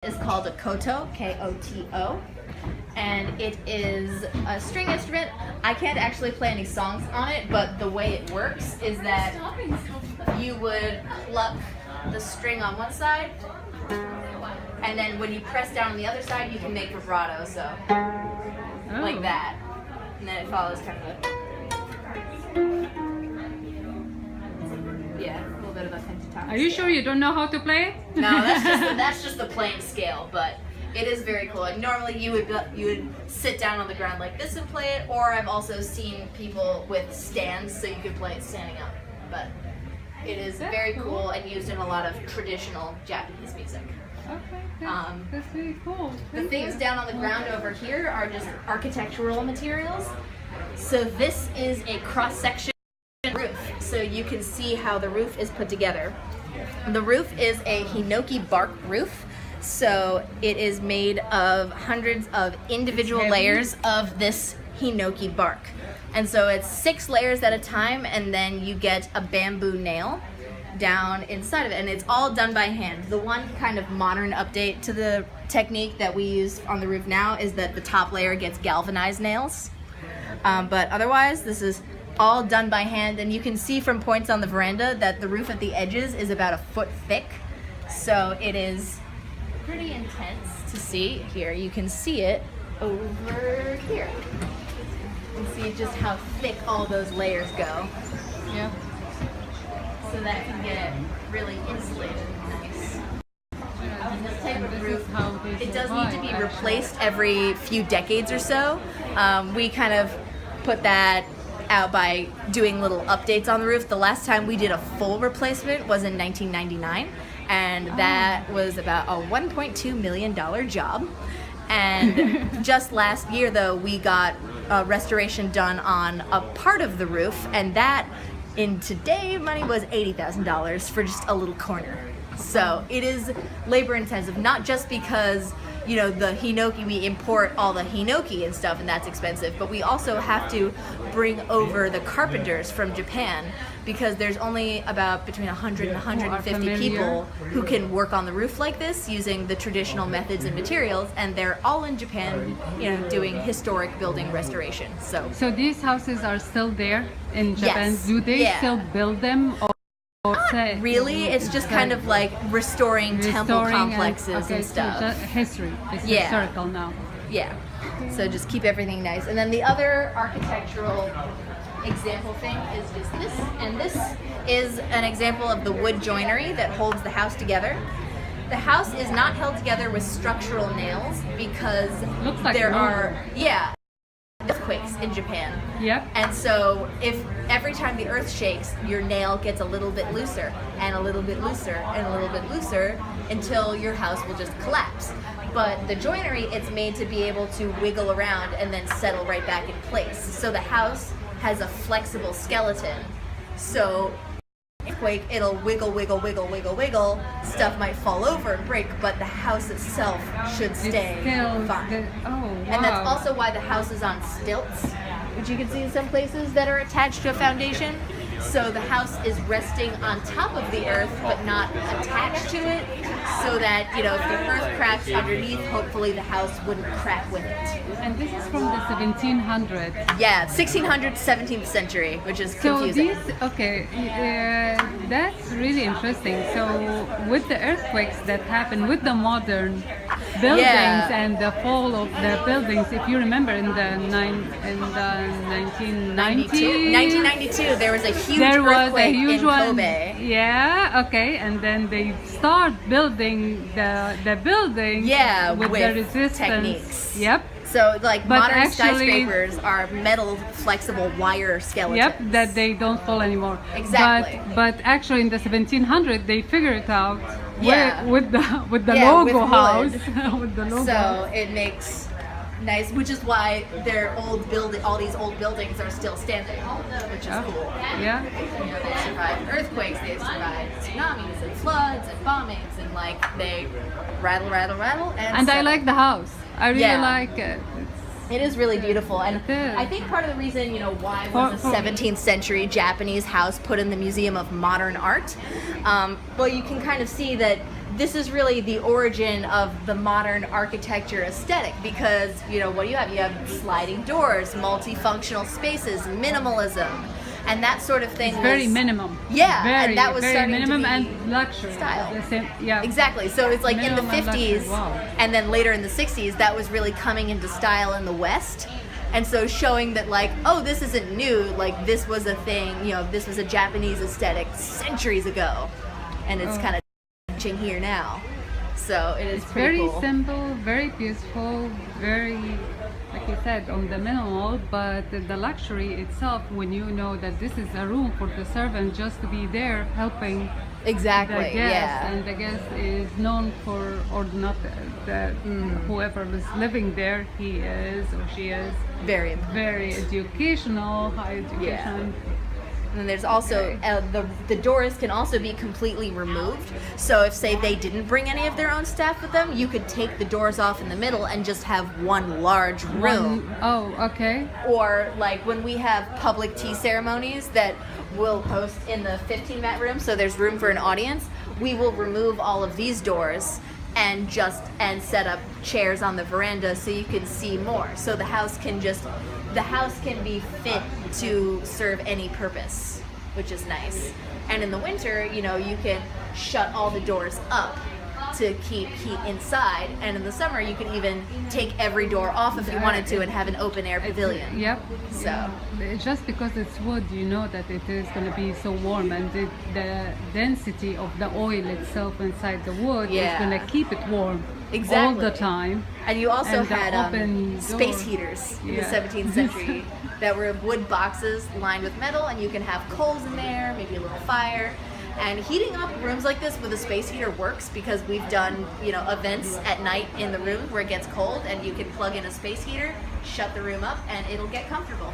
is called a koto, K-O-T-O, and it is a string instrument. I can't actually play any songs on it, but the way it works is that you would pluck the string on one side, and then when you press down on the other side, you can make vibrato, so like that. And then it follows kind of a little bit of a pentatonic. Are you scale. sure you don't know how to play it? No, that's just the playing scale, but it is very cool. Like normally you would sit down on the ground like this and play it, or I've also seen people with stands so you could play it standing up. But it is very cool and used in a lot of traditional Japanese music. Okay, that's really cool. The things down on the ground over here are just architectural materials. So this is a cross-section roof, so you can see how the roof is put together. The roof is a hinoki bark roof, so it is made of hundreds of individual layers of this hinoki bark. And so it's 6 layers at a time, and then you get a bamboo nail down inside of it, and it's all done by hand. The one kind of modern update to the technique that we use on the roof now is that the top layer gets galvanized nails, but otherwise this is all done by hand, and you can see from points on the veranda that the roof at the edges is about 1 foot thick, so it is pretty intense to see. Here you can see it over here. You can see just how thick all those layers go. Yeah. So that can get really insulated and nice. And this type of roof, it does need to be replaced every few decades or so. We kind of put that out by doing little updates on the roof. The last time we did a full replacement was in 1999, and that was about a $1.2 million job. And just last year, though, we got a restoration done on a part of the roof, and that in today money was $80,000 for just a little corner. So it is labor intensive, not just because the hinoki, we import all the hinoki and stuff, and that's expensive, but we also have to bring over the carpenters from Japan, because there's only about between 100 and 150 people who can work on the roof like this using the traditional methods and materials, and they're all in Japan, doing historic building restoration. So these houses are still there in Japan? Yes. Do they still build them? Not really, it's just kind of like restoring temple complexes and stuff. So history. It's historical now. Yeah. So just keep everything nice. And then the other architectural example thing is just this. And this is an example of the wood joinery that holds the house together. The house is not held together with structural nails because Looks like there wood. are earthquakes in Japan. Yep. And so if every time the earth shakes, your nail gets a little bit looser and a little bit looser and a little bit looser until your house will just collapse. But the joinery, it's made to be able to wiggle around and then settle right back in place. So the house has a flexible skeleton. So earthquake, it'll wiggle, wiggle, wiggle, wiggle, wiggle. Stuff might fall over and break, but the house itself should stay fine. And that's also why the house is on stilts, which you can see in some places that are attached to a foundation. So the house is resting on top of the earth, but not attached to it, so that, if the earth cracks underneath, hopefully the house wouldn't crack with it. And this is from the 1700s. Yeah, 1600s, 17th century, which is confusing. So that's really interesting. So with the earthquakes that happen, with the modern buildings and the fall of the buildings, if you remember in the 1992, there was a huge earthquake in Kobe. Yeah, okay, and then they start building the building with the resistance techniques. Yep. So modern skyscrapers are metal flexible wire skeletons. Yep, that they don't fall anymore. Exactly. But actually in the 1700s they figured it out with the logo with house. With the logo. So it makes nice, which is why all these old buildings are still standing, which is cool. Yeah. They've survived earthquakes, they've survived tsunamis and floods and bombings, and they rattle, and I like the house. I really like it. It is really beautiful, and I think part of the reason, why was a 17th century Japanese house put in the Museum of Modern Art, well, you can kind of see that this is really the origin of the modern architecture aesthetic, because what do you have? You have sliding doors, multifunctional spaces, minimalism, and that sort of thing. It's very minimum. Yeah, very, and that was very starting minimum to be and luxury. style. The same, yeah, exactly. So it's like minimum in the 50s, wow. and then later in the 60s, that was really coming into style in the West. And so showing that like, oh, this isn't new, like this was a thing, this was a Japanese aesthetic centuries ago, and it's kind of changing here now. So it is pretty very cool. simple, very peaceful, very, like you said, on the minimal, but the luxury itself, when you know that this is a room for the servant just to be there helping Exactly. the guest, Yeah. and the guest is known for, or not, whoever is living there, he is or she is Very important. very educational, high education. And there's also the doors can also be completely removed. So if say they didn't bring any of their own staff with them, you could take the doors off in the middle and just have one large room. Oh, okay. Or like when we have public tea ceremonies that we'll host in the 15 mat room, so there's room for an audience, we will remove all of these doors and set up chairs on the veranda so you can see more. So the house can be fit to serve any purpose, which is nice. And in the winter, you can shut all the doors up to keep heat inside, and in the summer you could even take every door off if you wanted to and have an open air pavilion. Yep. So yeah. Just because it's wood, you know that it is going to be so warm, and the density of the oil itself inside the wood is going to keep it warm all the time. And you also had open space door. heaters in the 17th century that were wood boxes lined with metal, and you can have coals in there, maybe a little fire. And heating up rooms like this with a space heater works, because we've done, events at night in the room where it gets cold, and you can plug in a space heater, shut the room up, and it'll get comfortable.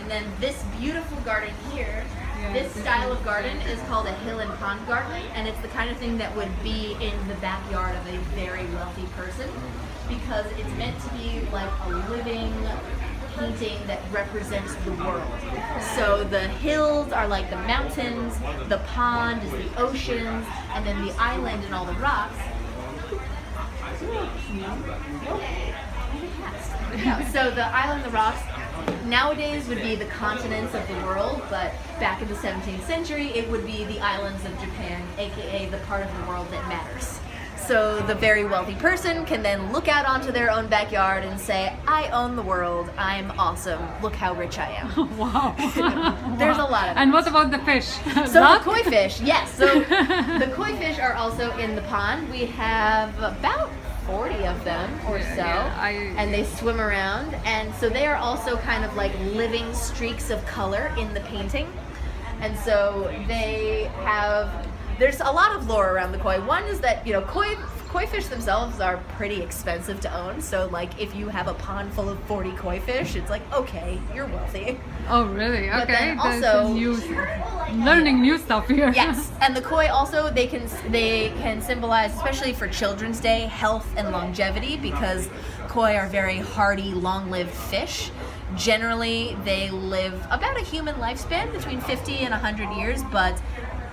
And then this beautiful garden here, this style of garden is called a hill and pond garden, and it's the kind of thing that would be in the backyard of a very wealthy person, because it's meant to be like a living painting that represents the world. So the hills are like the mountains, the pond is the oceans, and then the island and all the rocks. So the island, the rocks, nowadays would be the continents of the world, but back in the 17th century, it would be the islands of Japan, aka the part of the world that matters. So the very wealthy person can then look out onto their own backyard and say, I own the world, I'm awesome, look how rich I am. Wow. There's a lot of And it. what about the fish? So the koi fish, yes. So the koi fish are also in the pond. We have about 40 of them or so, and they swim around. And so they are also kind of like living streaks of color in the painting. And so they have... There's a lot of lore around the koi. One is that, koi fish themselves are pretty expensive to own. So, like, if you have a pond full of 40 koi fish, it's like, okay, you're wealthy. Oh, really? But Okay. then also, learning new stuff here. yes, and the koi also, they can symbolize, especially for Children's Day, health and longevity, because koi are very hardy, long-lived fish. Generally, they live about a human lifespan, between 50 and 100 years, but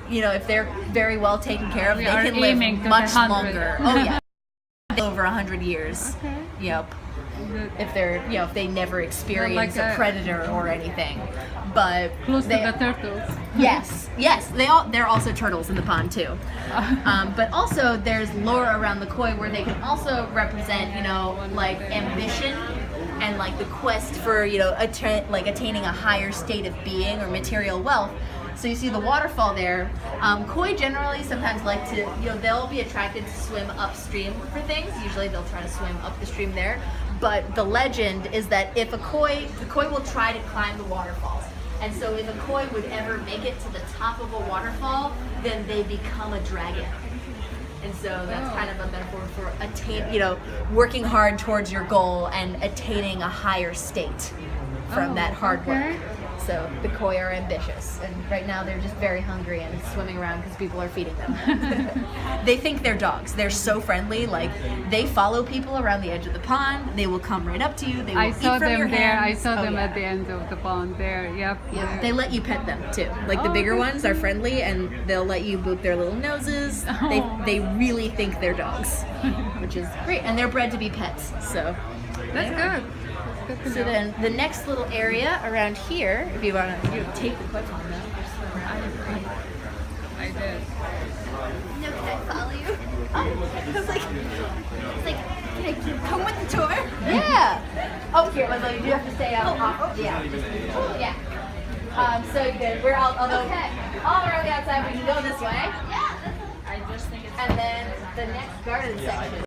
if they're very well taken care of, they can live much longer. Oh yeah, over 100 years. Okay. Yep. If they're, if they never experience like a predator or anything, but Close to the turtles. yes, they're also turtles in the pond too. But also there's lore around the koi where they can also represent, like ambition and like the quest for, attaining a higher state of being or material wealth. So you see the waterfall there. Koi generally sometimes like to, they'll be attracted to swim upstream for things. Usually they'll try to swim up the stream there. But the legend is that if the koi will try to climb the waterfalls. And so if a koi would ever make it to the top of a waterfall, then they become a dragon. And so that's kind of a metaphor for working hard towards your goal and attaining a higher state from that hard work. So the koi are ambitious, and right now they're just very hungry and swimming around because people are feeding them. They think they're dogs. They're so friendly. Like, they follow people around the edge of the pond. They will come right up to you. They will I eat saw from them your there. I hands. saw Oh, them yeah. at the end of the pond there. Yep. Yeah, they let you pet them too. Like the Oh, bigger that's ones are friendly, and they'll let you boop their little noses. Oh. They really think they're dogs, which is great, and they're bred to be pets. So That's good. That's good to So know. then the next little area around here, if you want to take the clip on them. I did. No, can I follow you? I was like, Can I come with the tour? yeah. Oh, here, Leslie, you do have to stay out. Off. Yeah. Yeah. So good. I'll go all around the outside. We can go this way. Yeah. And then the next garden section.